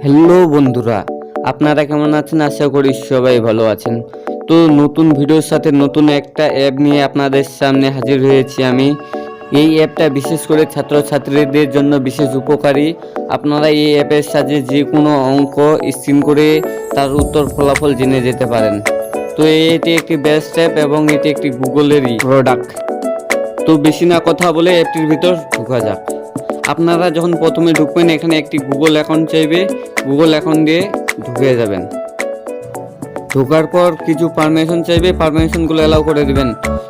Hello বন্ধুরা, আপনারা কেমন আছেন? আশা করি সবাই ভালো আছেন। তো নতুন ভিডিওর সাথে নতুন একটা অ্যাপ নিয়ে আপনাদের সামনে হাজির হয়েছি আমি। এই অ্যাপটা বিশেষ করে ছাত্রছাত্রীদের জন্য বিশেষ উপকারী। আপনারা এই অ্যাপের সাহায্যে যে কোনো অঙ্ক স্ক্রিন করে তার উত্তর ফলাফল জেনে যেতে পারেন। তো এটি একটি বেস্ট অ্যাপ এবং এটি একটি গুগলেরই প্রোডাক্ট। তো বেশি না কথা বলে অ্যাপটির ভিতর ঢোকা যাক। আপনারা যখন প্রথমে ঢুকবেন এখানে একটি গুগল অ্যাকাউন্ট চাইবে, গুগল অ্যাকাউন্ট দিয়ে ঢুকে যাবেন। ঢোকার পর কিছু পারমিশন চাইবে, পারমিশনগুলো অ্যালাউ করে দিবেন।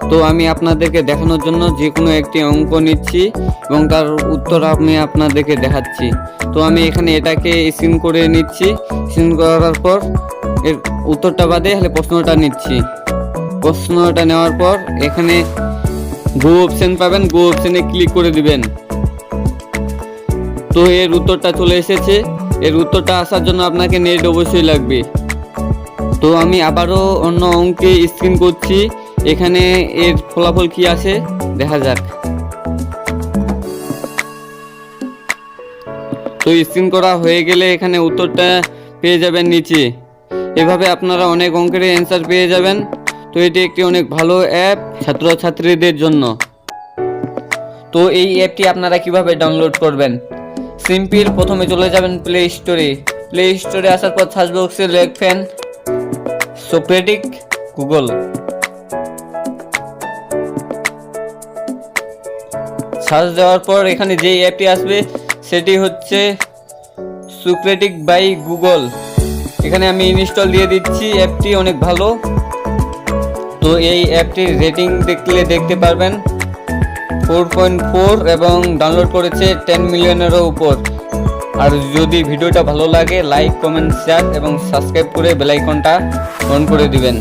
তো আমি আপনাদেরকে দেখানোর জন্য যে কোনো একটি অঙ্ক নিচ্ছি এবং তার উত্তর আমি আপনাদেরকে দেখাচ্ছি। তো আমি এখানে এটাকে স্ক্রিন করে নিচ্ছি। স্ক্রিন করার পর এর উত্তরটা বাদে তাহলে প্রশ্নটা নিচ্ছি। প্রশ্নটা নেওয়ার পর এখানে গো অপশন পাবেন, গো অপশনে ক্লিক করে দিবেন। তো এর উত্তরটা চলে এসেছে। এর উত্তরটা আসার জন্য আপনাকে নেট অবশ্যই লাগবে। তো আমি আবারও অন্য অঙ্কে স্ক্রিন করছি, এখানে এর ফলাফল কি আসে দেখা যাক। তো স্ক্রিন করা হয়ে গেলে এখানে উত্তরটা পেয়ে যাবেন নিচে। এভাবে আপনারা অনেক অঙ্কের অ্যান্সার পেয়ে যাবেন। তো এটি একটি অনেক ভালো অ্যাপ ছাত্রছাত্রীদের জন্য। তো এই অ্যাপটি আপনারা কিভাবে ডাউনলোড করবেন? সিম্পল, প্রথমে চলে যাবেন প্লে স্টোরে। প্লে স্টোরে আসার পর সার্চ বক্সে লিখবেন সোক্রেটিক গুগল। সার্চ দেওয়ার পর এখানে যে অ্যাপটি আসবে সেটি হচ্ছে সক্রেটিক বাই গুগল। এখানে আমি ইনস্টল দিয়ে দিচ্ছি। অ্যাপটি অনেক ভালো। তো এই অ্যাপটির রেটিং দেখতে পারবেন 4.4 এবং ডাউনলোড করেছে 10 মিলিয়নেরও উপর। আর যদি ভিডিওটা ভালো লাগে লাইক, কমেন্ট, শেয়ার এবং সাবস্ক্রাইব করে বেল আইকনটা অন করে দিবেন।